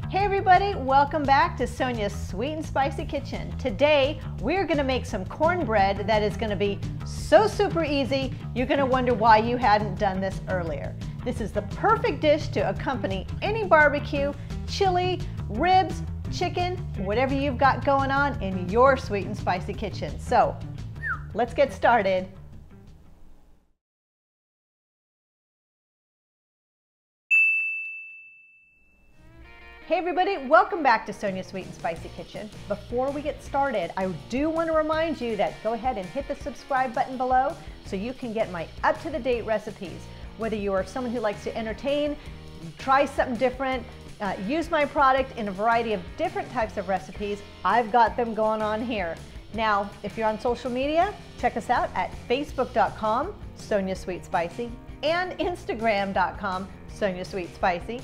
Hey everybody, welcome back to Sonya's Sweet and Spicy Kitchen. Today we're going to make some cornbread that is going to be so super easy, you're going to wonder why you hadn't done this earlier. This is the perfect dish to accompany any barbecue, chili, ribs, chicken, whatever you've got going on in your sweet and spicy kitchen. So let's get started. Hey everybody, welcome back to Sonya's Sweet and Spicy Kitchen. Before we get started, I do want to remind you that go ahead and hit the subscribe button below so you can get my up-to-the-date recipes. Whether you are someone who likes to entertain, try something different, use my product in a variety of different types of recipes, I've got them going on here. Now, if you're on social media, check us out at facebook.com, Sonya Sweet Spicy, and instagram.com, Sonya Sweet Spicy,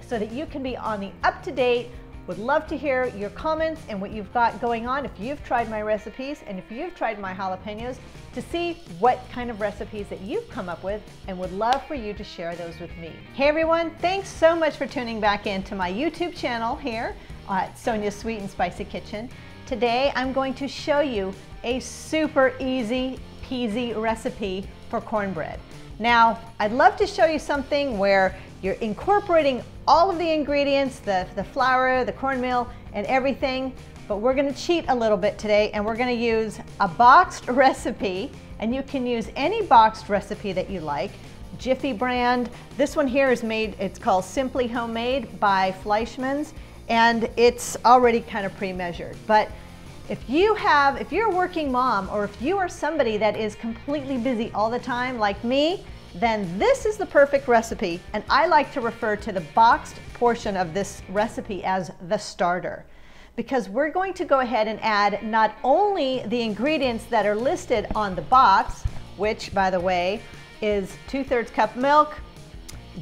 so that you can be on the up-to-date. Would love to hear your comments and what you've got going on if you've tried my recipes and if you've tried my jalapenos, to see what kind of recipes that you've come up with, and would love for you to share those with me. Hey everyone, thanks so much for tuning back into my YouTube channel here at Sonya's Sweet and Spicy Kitchen. Today I'm going to show you a super easy peasy recipe for cornbread. Now, I'd love to show you something where you're incorporating all of the ingredients, the flour, the cornmeal, and everything, but we're gonna cheat a little bit today and we're gonna use a boxed recipe, and you can use any boxed recipe that you like. Jiffy brand. This one here is made, it's called Simply Homemade by Fleishmans, and it's already kind of pre-measured. But if you're a working mom, or if you are somebody that is completely busy all the time like me, then this is the perfect recipe, and I like to refer to the boxed portion of this recipe as the starter, because we're going to go ahead and add not only the ingredients that are listed on the box, which by the way is 2/3 cup milk,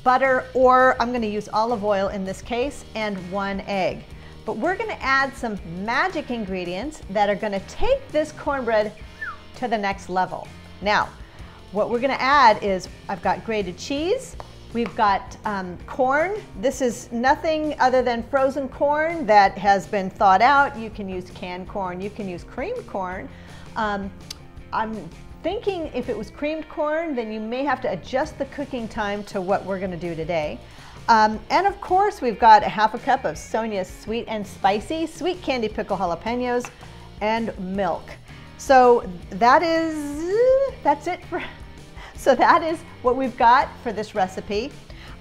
butter, or I'm going to use olive oil in this case, and 1 egg. But we're going to add some magic ingredients that are going to take this cornbread to the next level. Now, what we're going to add is, I've got grated cheese, we've got corn. This is nothing other than frozen corn that has been thawed out. You can use canned corn, you can use creamed corn. I'm thinking if it was creamed corn, then you may have to adjust the cooking time to what we're going to do today. And of course, we've got a 1/2 cup of Sonya's Sweet and Spicy Sweet Candy Pickle Jalapeños, and milk. So that is what we've got for this recipe.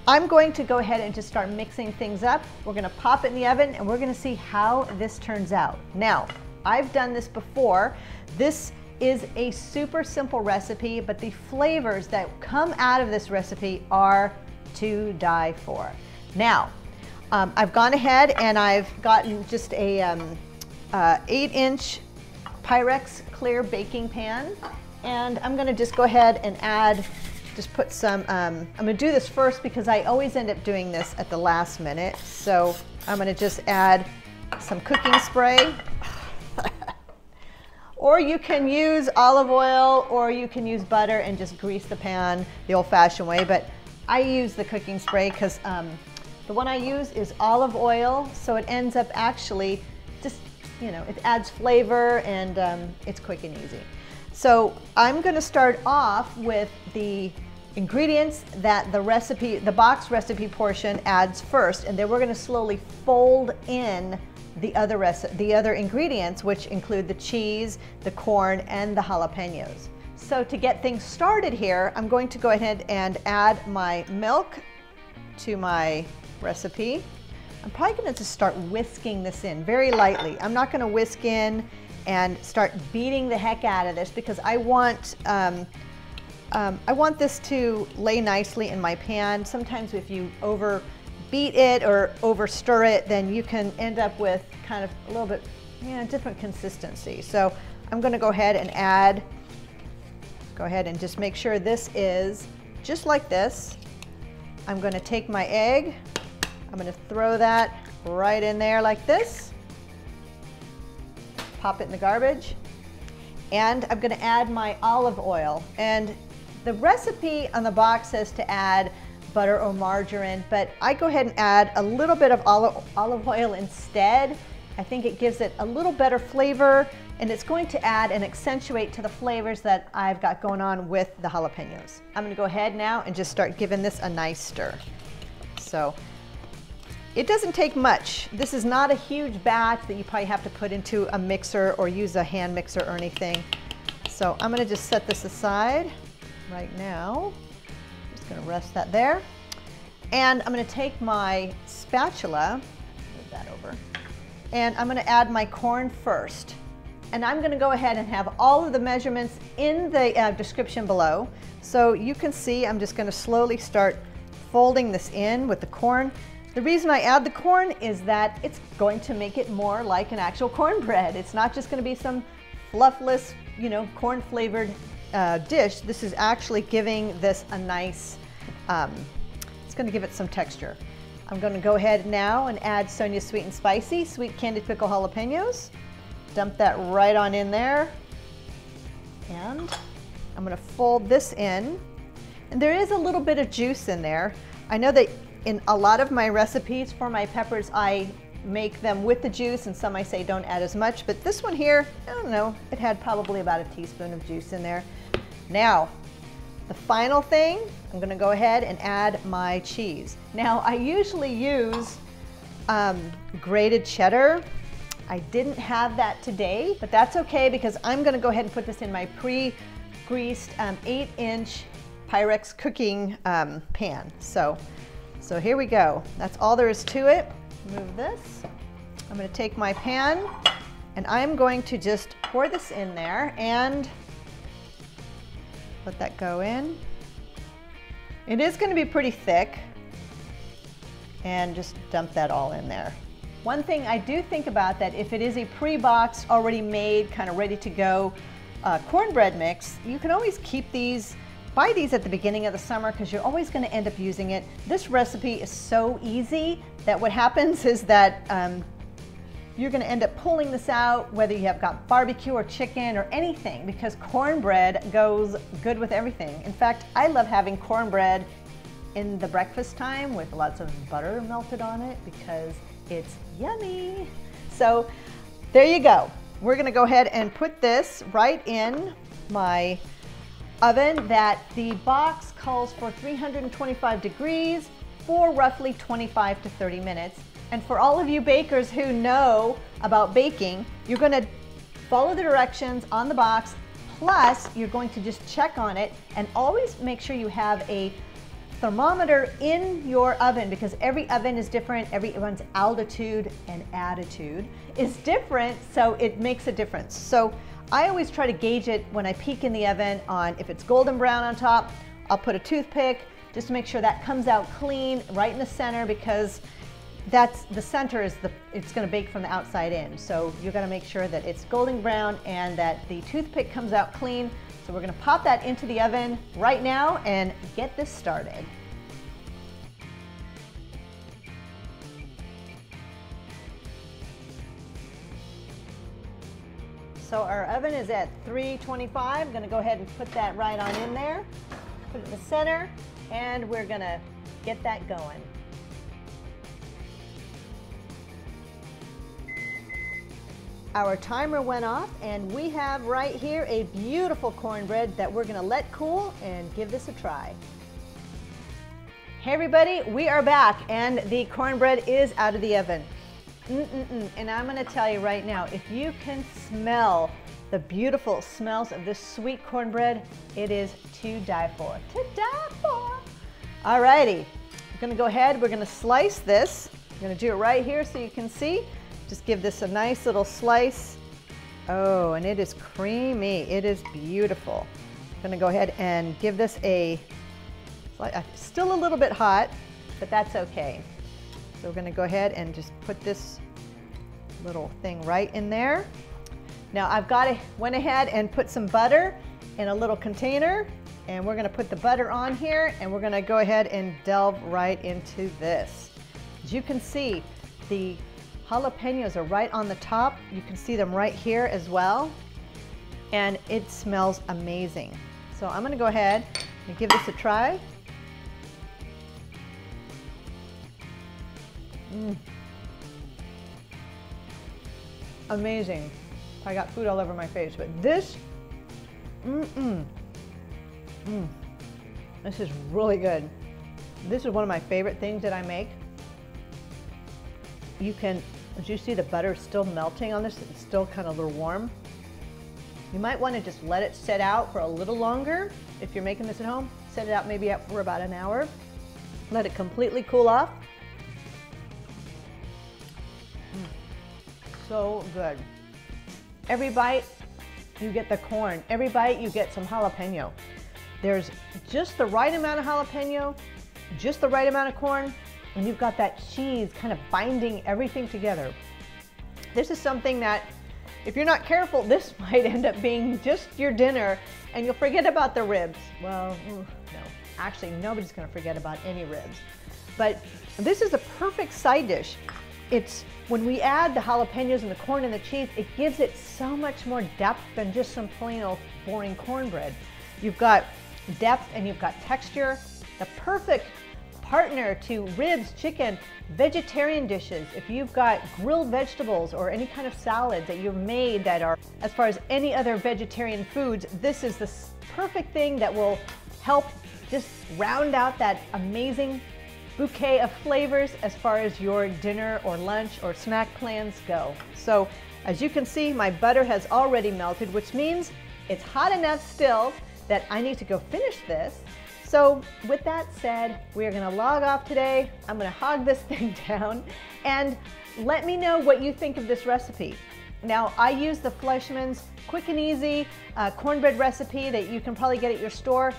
I'm going to go ahead and just start mixing things up. We're going to pop it in the oven and we're going to see how this turns out. Now, I've done this before. This is a super simple recipe, but the flavors that come out of this recipe are to die for. Now, I've gone ahead and I've gotten just a 8-inch Pyrex clear baking pan, and I'm going to just go ahead and put some, I'm going to do this first because I always end up doing this at the last minute. So I'm going to just add some cooking spray. Or you can use olive oil, or you can use butter and just grease the pan the old-fashioned way, but I use the cooking spray because the one I use is olive oil, so it ends up actually just, you know, it adds flavor, and it's quick and easy. So I'm going to start off with the ingredients that the box recipe portion adds first, and then we're going to slowly fold in the other ingredients, which include the cheese, the corn, and the jalapenos. So to get things started here, I'm going to go ahead and add my milk to my recipe. I'm probably going to just start whisking this in very lightly. I'm not going to whisk in and start beating the heck out of this, because I want this to lay nicely in my pan. Sometimes if you overbeat it or over stir it, then you can end up with kind of a little bit, different consistency. So I'm going to go ahead and just make sure this is just like this. I'm going to take my egg, I'm going to throw that right in there like this, pop it in the garbage, and I'm going to add my olive oil. And the recipe on the box says to add butter or margarine, but I go ahead and add a little bit of olive oil instead. I think it gives it a little better flavor, and it's going to add and accentuate to the flavors that I've got going on with the jalapenos. I'm gonna go ahead now and just start giving this a nice stir. So it doesn't take much. This is not a huge batch that you probably have to put into a mixer or use a hand mixer or anything. So I'm gonna just set this aside right now. Just gonna rest that there. And I'm gonna take my spatula, move that over, and I'm gonna add my corn first. And I'm gonna go ahead and have all of the measurements in the description below. So you can see I'm just gonna slowly start folding this in with the corn. The reason I add the corn is that it's going to make it more like an actual cornbread. It's not just gonna be some fluffless, you know, corn flavored dish. This is actually giving this a nice, it's gonna give it some texture. I'm gonna go ahead now and add Sonya Sweet and Spicy, Sweet Candied Pickle Jalapeños. Dump that right on in there. And I'm gonna fold this in. And there is a little bit of juice in there. I know that in a lot of my recipes for my peppers, I make them with the juice, and some I say don't add as much, but this one here, I don't know, it had probably about a teaspoon of juice in there. Now, the final thing, I'm gonna go ahead and add my cheese. Now, I usually use grated cheddar. I didn't have that today, but that's okay because I'm gonna go ahead and put this in my pre-greased 8-inch Pyrex cooking pan. So here we go. That's all there is to it. Move this. I'm gonna take my pan and I'm going to just pour this in there and let that go in. It is gonna be pretty thick, and just dump that all in there. One thing I do think about that if it is a pre-boxed, already made, kind of ready to go cornbread mix, you can always keep these, buy these at the beginning of the summer because you're always going to end up using it. This recipe is so easy that what happens is that you're going to end up pulling this out whether you have got barbecue or chicken or anything, because cornbread goes good with everything. In fact, I love having cornbread in the breakfast time with lots of butter melted on it because it's yummy. So there you go. We're going to go ahead and put this right in my oven that the box calls for 325 degrees for roughly 25 to 30 minutes. And for all of you bakers who know about baking, you're going to follow the directions on the box, plus you're going to just check on it, and always make sure you have a thermometer in your oven because every oven is different. Everyone's altitude and attitude is different, so it makes a difference. So I always try to gauge it when I peek in the oven on if it's golden brown on top. I'll put a toothpick just to make sure that comes out clean right in the center, because that's the center is it's going to bake from the outside in. So you're going to make sure that it's golden brown and that the toothpick comes out clean. So we're going to pop that into the oven right now and get this started. So our oven is at 325. I'm going to go ahead and put that right on in there. Put it in the center, and we're going to get that going. Our timer went off, and we have right here a beautiful cornbread that we're going to let cool and give this a try. Hey everybody, we are back, and the cornbread is out of the oven. And I'm going to tell you right now, if you can smell the beautiful smells of this sweet cornbread, it is to die for. To die for! Alrighty, we're going to go ahead, we're going to slice this. I'm going to do it right here so you can see. Just give this a nice little slice. Oh, and it is creamy. It is beautiful. I'm going to go ahead and give this still a little bit hot, but that's okay. So we're going to go ahead and just put this little thing right in there. Now went ahead and put some butter in a little container, and we're going to put the butter on here, and we're going to go ahead and delve right into this. As you can see, the jalapenos are right on the top. You can see them right here as well, and it smells amazing. So I'm going to go ahead and give this a try. Amazing. I got food all over my face, but this, this is really good. This is one of my favorite things that I make. You can, as you see, the butter is still melting on this. It's still kind of a little warm. You might want to just let it set out for a little longer. If you're making this at home, set it out maybe for about an hour. Let it completely cool off. So good. Every bite, you get the corn. Every bite, you get some jalapeno. There's just the right amount of jalapeno, just the right amount of corn, and you've got that cheese kind of binding everything together. This is something that, if you're not careful, this might end up being just your dinner, and you'll forget about the ribs. Well, no, actually, nobody's gonna forget about any ribs. But this is a perfect side dish. It's, when we add the jalapenos and the corn and the cheese, it gives it so much more depth than just some plain old boring cornbread. You've got depth and you've got texture. The perfect partner to ribs, chicken, vegetarian dishes. If you've got grilled vegetables or any kind of salads that you've made that are, as far as any other vegetarian foods, this is the perfect thing that will help just round out that amazing bouquet of flavors as far as your dinner or lunch or snack plans go. So as you can see, my butter has already melted, which means it's hot enough still that I need to go finish this. So with that said, we are gonna log off today. I'm gonna hog this thing down, and let me know what you think of this recipe. Now, I use the Fleishmans quick and easy cornbread recipe that you can probably get at your store,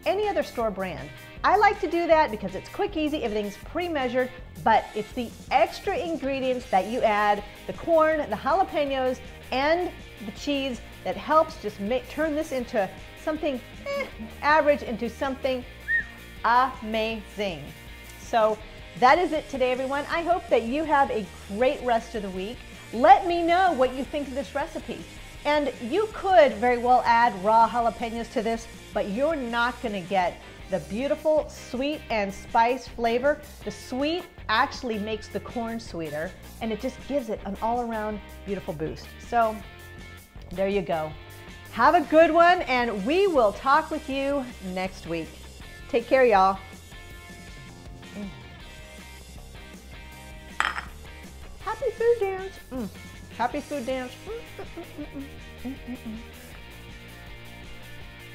any other store brand. I like to do that because it's quick, easy, everything's pre-measured, but it's the extra ingredients that you add, the corn, the jalapenos, and the cheese that helps just turn this into something average into something amazing. So that is it today, everyone. I hope that you have a great rest of the week. Let me know what you think of this recipe. And you could very well add raw jalapenos to this, but you're not gonna get the beautiful sweet and spice flavor. The sweet actually makes the corn sweeter, and it just gives it an all-around beautiful boost. So there you go. Have a good one, and we will talk with you next week. Take care, y'all. Happy food dance. Happy food dance.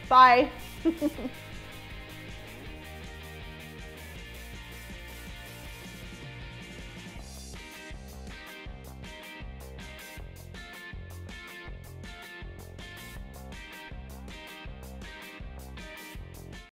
Bye.